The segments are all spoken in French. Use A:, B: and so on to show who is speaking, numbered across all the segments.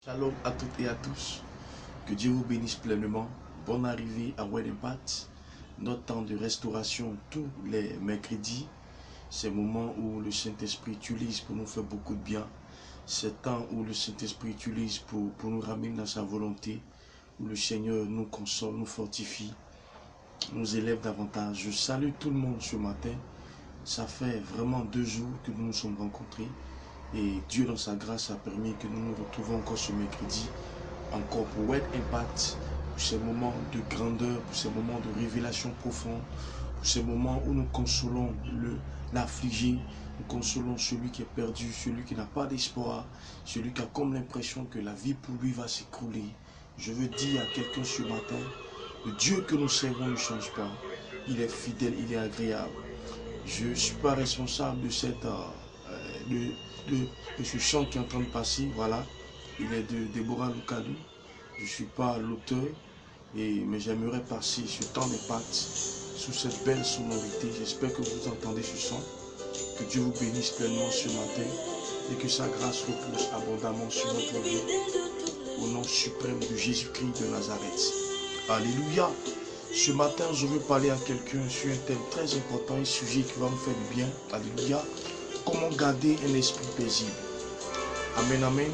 A: Shalom à toutes et à tous. Que Dieu vous bénisse pleinement. Bonne arrivée à Word Impact. Notre temps de restauration tous les mercredis. C'est le moment où le Saint-Esprit utilise pour nous faire beaucoup de bien. C'est le temps où le Saint-Esprit utilise pour nous ramener dans sa volonté. Où le Seigneur nous console, nous fortifie, nous élève davantage. Je salue tout le monde ce matin. Ça fait vraiment 2 jours que nous nous sommes rencontrés. Et Dieu dans sa grâce a permis que nous nous retrouvons encore ce mercredi, encore pour Word Impact, pour ces moments de grandeur, pour ces moments de révélation profonde, pour ces moments où nous consolons l'affligé, nous consolons celui qui est perdu, celui qui n'a pas d'espoir, celui qui a comme l'impression que la vie pour lui va s'écrouler. Je veux dire à quelqu'un ce matin, le Dieu que nous servons ne change pas. Il est fidèle, il est agréable. Je ne suis pas responsable de cette... de ce chant qui est en train de passer, voilà, il est de Deborah Lucadou. Je ne suis pas l'auteur, mais j'aimerais passer ce temps d'impact sous cette belle sonorité. J'espère que vous entendez ce son. Que Dieu vous bénisse pleinement ce matin et que sa grâce repose abondamment sur notre vie. Au nom suprême de Jésus-Christ de Nazareth. Alléluia. Ce matin, je veux parler à quelqu'un sur un thème très important, un sujet qui va nous faire du bien. Alléluia. Comment garder un esprit paisible? Amen, amen.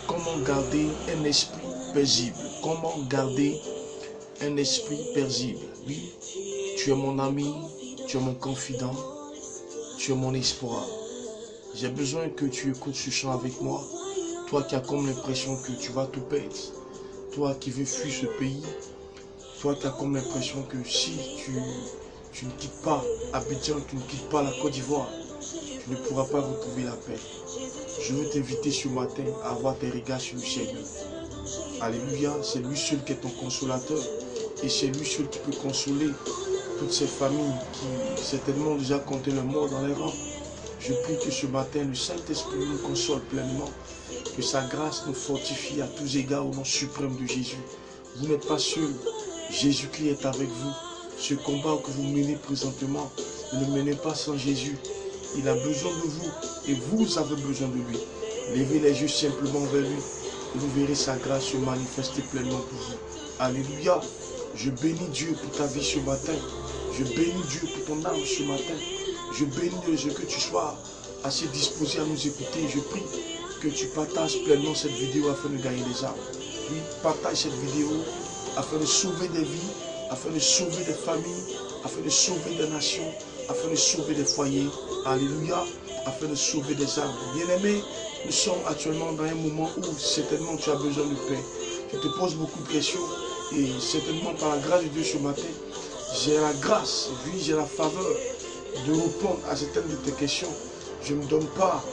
A: Comment garder un esprit paisible? Comment garder un esprit paisible? Oui, tu es mon ami, tu es mon confident, tu es mon espoir. J'ai besoin que tu écoutes ce chant avec moi. Toi qui as comme l'impression que tu vas tout perdre. Toi qui veux fuir ce pays. Toi qui as comme l'impression que si tu ne quittes pas Abidjan, tu ne quittes pas la Côte d'Ivoire, tu ne pourras pas retrouver la paix. Je veux t'inviter ce matin à avoir tes regards sur le Seigneur. Alléluia, c'est lui seul qui est ton consolateur. Et c'est lui seul qui peut consoler toutes ces familles qui certainement ont déjà compté leur mort dans les rangs. Je prie que ce matin, le Saint-Esprit nous console pleinement. Que sa grâce nous fortifie à tous égards au nom suprême de Jésus. Vous n'êtes pas seul. Jésus-Christ est avec vous. Ce combat que vous menez présentement, ne le menez pas sans Jésus. Il a besoin de vous et vous avez besoin de lui. Levez les yeux simplement vers lui et vous verrez sa grâce se manifester pleinement pour vous. Alléluia. Je bénis Dieu pour ta vie ce matin. Je bénis Dieu pour ton âme ce matin. Je bénis Dieu que tu sois assez disposé à nous écouter. Je prie que tu partages pleinement cette vidéo afin de gagner des âmes. Oui, partage cette vidéo afin de sauver des vies, afin de sauver des familles, afin de sauver des nations, afin de sauver des foyers. Alléluia, afin de sauver des âmes. Bien-aimés, nous sommes actuellement dans un moment où certainement tu as besoin de paix. Tu te poses beaucoup de questions et certainement par la grâce de Dieu ce matin, j'ai la grâce, oui, j'ai la faveur de répondre à certaines de tes questions. Je ne me donne pas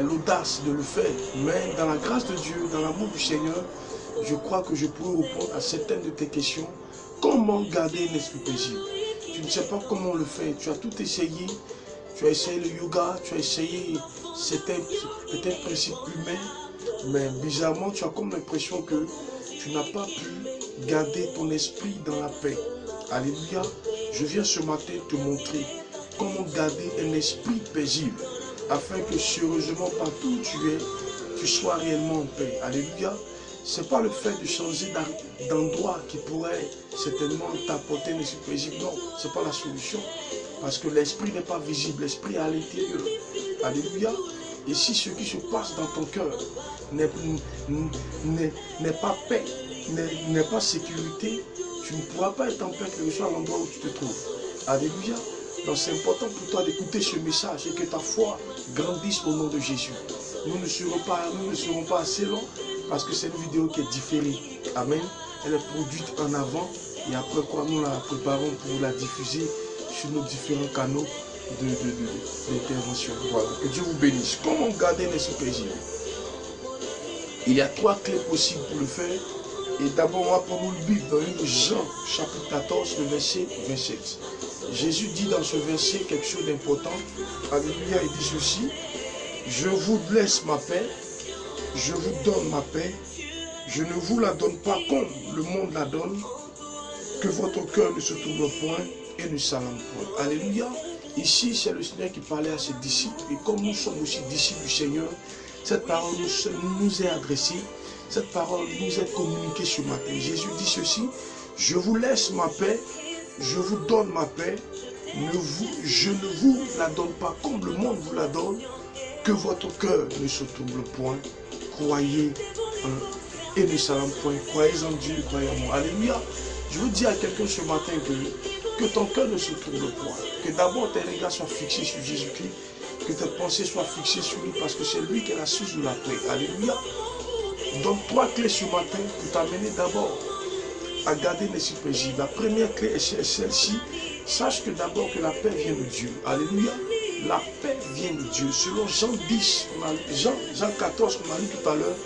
A: l'audace de le faire, mais dans la grâce de Dieu, dans l'amour du Seigneur, je crois que je pourrais répondre à certaines de tes questions. Comment garder un esprit paisible? Tu ne sais pas comment on le fait, tu as tout essayé. Tu as essayé le yoga, tu as essayé certains principes humains, mais bizarrement, tu as comme l'impression que tu n'as pas pu garder ton esprit dans la paix. Alléluia. Je viens ce matin te montrer comment garder un esprit paisible, afin que sérieusement, partout où tu es, tu sois réellement en paix. Alléluia. Ce n'est pas le fait de changer d'endroit qui pourrait certainement t'apporter un esprit paisible. Non, ce n'est pas la solution. Parce que l'esprit n'est pas visible, l'esprit est à l'intérieur. Alléluia. Et si ce qui se passe dans ton cœur n'est pas paix, n'est pas sécurité, tu ne pourras pas être en paix quel que soit l'endroit où tu te trouves. Alléluia. Donc c'est important pour toi d'écouter ce message et que ta foi grandisse au nom de Jésus. Nous ne serons pas assez longs parce que c'est une vidéo qui est différée. Amen. Elle est produite en avant et après quoi nous la préparons pour la diffuser sur nos différents canaux d'intervention. Voilà. Que Dieu vous bénisse. Comment garder un esprit paisible? Il y a 3 clés possibles pour le faire. Et d'abord, on va prendre le Bible dans Jean chapitre 14, le verset 27. Jésus dit dans ce verset quelque chose d'important. Alléluia, il dit ceci. Je vous laisse ma paix, je vous donne ma paix. Je ne vous la donne pas comme le monde la donne. Que votre cœur ne se trouble point et ne s'alarme point. Alléluia. Ici, c'est le Seigneur qui parlait à ses disciples. Et comme nous sommes aussi disciples du Seigneur, cette parole nous est adressée. cette parole nous est communiquée ce matin. Jésus dit ceci, je vous laisse ma paix, je vous donne ma paix, je ne vous la donne pas comme le monde vous la donne, que votre cœur ne se trouble point, croyez et ne s'alarme point, croyez en Dieu, croyez en moi. Alléluia. Je veux dire à quelqu'un ce matin que ton cœur ne se trouble point, que d'abord tes regards soient fixés sur Jésus-Christ, que tes pensées soient fixées sur lui, parce que c'est lui qui est la source de la paix. Alléluia. Donc 3 clés ce matin pour t'amener d'abord à garder l'esprit paisible. La première clé est celle-ci. Sache que d'abord que la paix vient de Dieu. Alléluia. La paix vient de Dieu. Selon Jean 10, Jean 14, qu'on a lu tout à l'heure,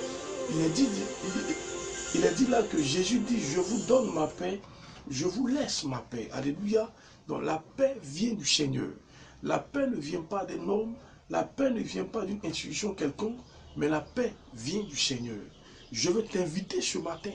A: il est dit là que Jésus dit, je vous donne ma paix, je vous laisse ma paix. Alléluia. Donc la paix vient du Seigneur. La paix ne vient pas des normes, la paix ne vient pas d'une institution quelconque, mais la paix vient du Seigneur. Je veux t'inviter ce matin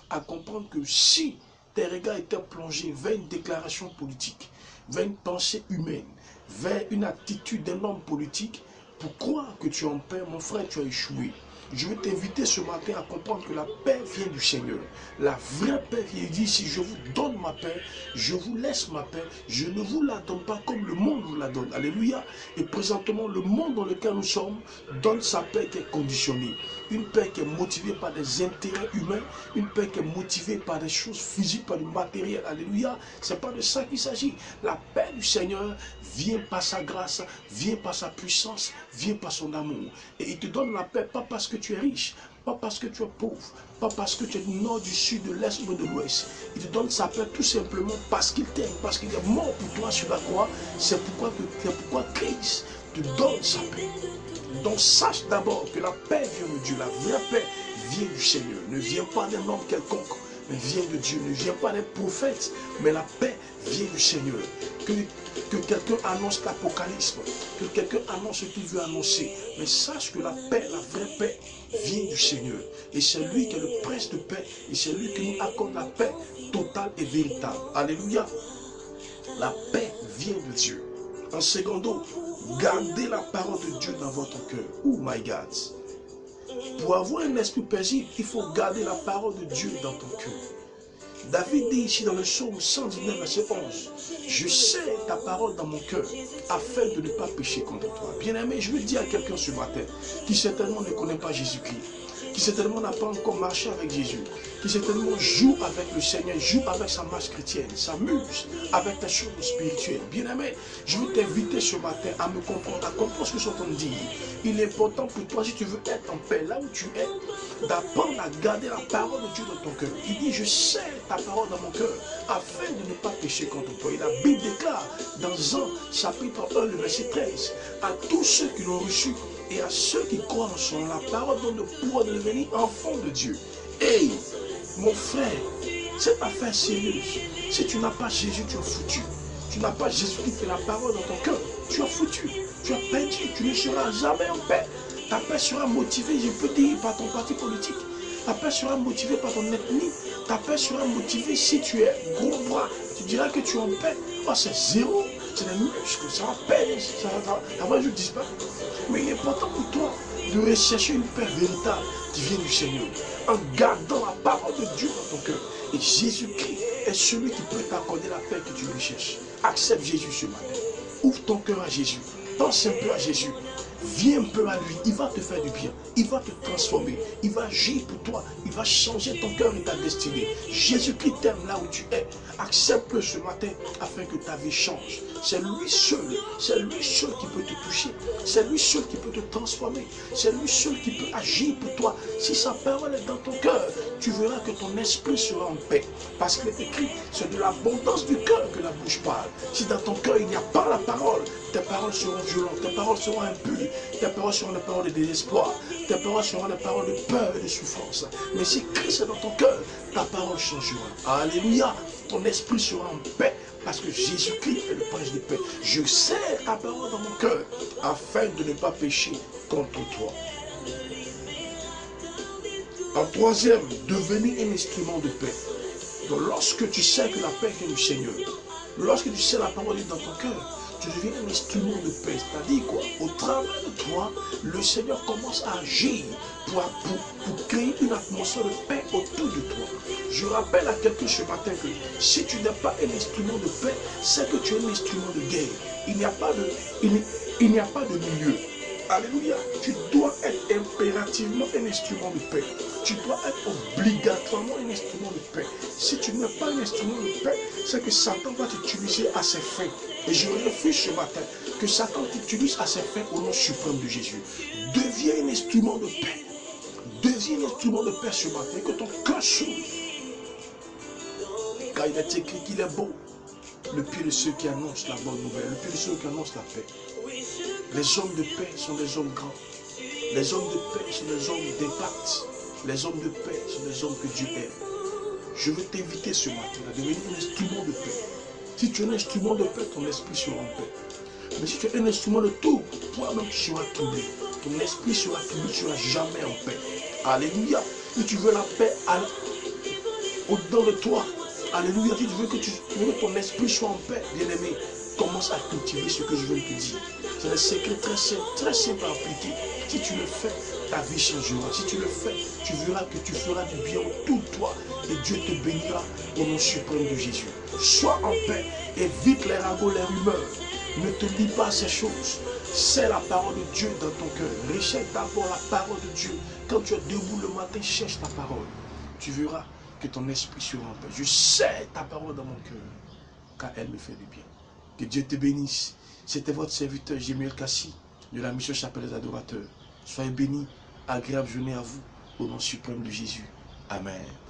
A: à comprendre que si tes regards étaient plongés vers une déclaration politique, vers une pensée humaine, vers une attitude d'un homme politique, pour croire que tu es en paix, mon frère, tu as échoué. Je veux t'inviter ce matin à comprendre que la paix vient du Seigneur. La vraie paix vient. Il dit, si je vous donne ma paix, je vous laisse ma paix, je ne vous la donne pas comme le monde vous la donne. Alléluia. Et présentement, le monde dans lequel nous sommes donne sa paix qui est conditionnée. Une paix qui est motivée par des intérêts humains, une paix qui est motivée par des choses physiques, par du matériel. Alléluia. Ce n'est pas de ça qu'il s'agit. La paix du Seigneur vient par sa grâce, vient par sa puissance, vient par son amour. Et il te donne la paix, pas parce que tu es riche, pas parce que tu es pauvre, pas parce que tu es du nord, du sud, de l'est ou de l'ouest. Il te donne sa paix tout simplement parce qu'il t'aime, parce qu'il est mort pour toi sur la croix. C'est pourquoi Christ te donne sa paix. Donc sache d'abord que la paix vient de Dieu, la vraie paix vient du Seigneur, ne vient pas d'un homme quelconque, mais vient de Dieu, ne vient pas des prophètes, mais la paix vient du Seigneur. Que quelqu'un annonce l'Apocalypse, que quelqu'un annonce ce qu'il veut annoncer, mais sache que la paix, la vraie paix, vient du Seigneur. Et c'est lui qui est le prince de paix, et c'est lui qui nous accorde la paix totale et véritable. Alléluia. La paix vient de Dieu. En secondo, gardez la parole de Dieu dans votre cœur. Oh my God. Pour avoir un esprit paisible, il faut garder la parole de Dieu dans ton cœur. David dit ici dans le psaume 119, verset 11, « Je sais ta parole dans mon cœur, afin de ne pas pécher contre toi. » Bien-aimé, je veux dire à quelqu'un ce matin, qui certainement ne connaît pas Jésus-Christ, qui certainement n'a pas encore marché avec Jésus, qui certainement joue avec le Seigneur, joue avec sa marche chrétienne, s'amuse avec les choses spirituelles. Bien-aimé, je veux t'inviter ce matin à me comprendre, à comprendre ce que je suis en train de dire. Il est important pour toi, si tu veux être en paix, là où tu es, d'apprendre à garder la parole de Dieu dans ton cœur. Il dit, je sais ta parole dans mon cœur, afin de ne pas pécher contre toi. Et la Bible déclare dans Jean chapitre 1, le verset 13, à tous ceux qui l'ont reçu, et à ceux qui croient en son la parole donne le pouvoir de devenir enfant de Dieu. Hey, mon frère, cette affaire sérieuse. Si tu n'as pas Jésus, tu es foutu. Tu n'as pas Jésus qui fait la parole dans ton cœur, tu es foutu. Tu as perdu, tu ne seras jamais en paix. Ta paix sera motivée, je peux dire, par ton parti politique. Ta paix sera motivée par ton ethnie. Ta paix sera motivée si tu es gros bras. Tu diras que tu es en paix. Oh, c'est zéro. C'est des muscles, ça va peine, ça va juste disparaître. Mais il est important pour toi de rechercher une paix véritable qui vient du Seigneur, en gardant la parole de Dieu dans ton cœur. Et Jésus-Christ est celui qui peut t'accorder la paix que tu recherches. Accepte Jésus ce matin. Ouvre ton cœur à Jésus. Pense un peu à Jésus. Viens un peu à lui, il va te faire du bien, il va te transformer, il va agir pour toi, il va changer ton cœur et ta destinée. Jésus-Christ t'aime là où tu es. Accepte-le ce matin afin que ta vie change. C'est lui seul qui peut te toucher, c'est lui seul qui peut te transformer, c'est lui seul qui peut agir pour toi. Si sa parole est dans ton cœur, tu verras que ton esprit sera en paix. Parce qu'il est écrit, c'est de l'abondance du cœur que la bouche parle. Si dans ton cœur il n'y a pas la parole, tes paroles seront violentes, tes paroles seront impures, tes paroles seront des paroles de désespoir, tes paroles seront des paroles de peur et de souffrance. Mais si Christ est dans ton cœur, ta parole changera. Alléluia, ton esprit sera en paix parce que Jésus-Christ est le prince de paix. Je serre ta parole dans mon cœur afin de ne pas pécher contre toi. En troisième, devenir un instrument de paix. Donc lorsque tu sais que la paix vient du Seigneur, lorsque tu sais la parole est dans ton cœur, tu deviens un instrument de paix. C'est-à-dire quoi? Au travers de toi, le Seigneur commence à agir pour créer une atmosphère de paix autour de toi. Je rappelle à quelqu'un ce matin que si tu n'es pas un instrument de paix, c'est que tu es un instrument de guerre. Il n'y a pas de milieu. Alléluia. Tu dois être impérativement un instrument de paix. Tu dois être obligatoirement un instrument de paix. Si tu n'es pas un instrument de paix, c'est que Satan va t'utiliser à ses fins. Et je refuse ce matin que Satan t'utilise à ses fins au nom suprême de Jésus. Deviens un instrument de paix. Deviens un instrument de paix ce matin. Que ton cœur s'ouvre. Car il est écrit qu'il est beau. Le pied de ceux qui annoncent la bonne nouvelle. Le pied de ceux qui annoncent la paix. Les hommes de paix sont des hommes grands. Les hommes de paix sont des hommes d'impact. Les hommes de paix sont des hommes que Dieu aime. Je veux t'inviter ce matin à devenir un instrument de paix. Si tu es un instrument de paix, ton esprit sera en paix. Mais si tu es un instrument de tout, toi-même tu seras troublé. Ton esprit sera troublé, tu ne seras jamais en paix. Alléluia. Si tu veux la paix au-dedans de toi, alléluia. Si tu veux que ton esprit soit en paix, bien-aimé, commence à cultiver ce que je viens de te dire. C'est un secret très simple à appliquer. Si tu le fais, ta vie changera. Si tu le fais, tu verras que tu feras du bien autour de toi et Dieu te bénira au nom suprême de Jésus. Sois en paix, évite les ragots, les rumeurs. Ne te lis pas ces choses. C'est la parole de Dieu dans ton cœur. Recherche d'abord la parole de Dieu. Quand tu es debout le matin, cherche ta parole. Tu verras que ton esprit sera en paix. Je sais ta parole dans mon cœur, car elle me fait du bien. Que Dieu te bénisse. C'était votre serviteur Jémuel Kassi de la mission Chapelle des Adorateurs. Soyez bénis, agréable journée à vous, au nom suprême de Jésus. Amen.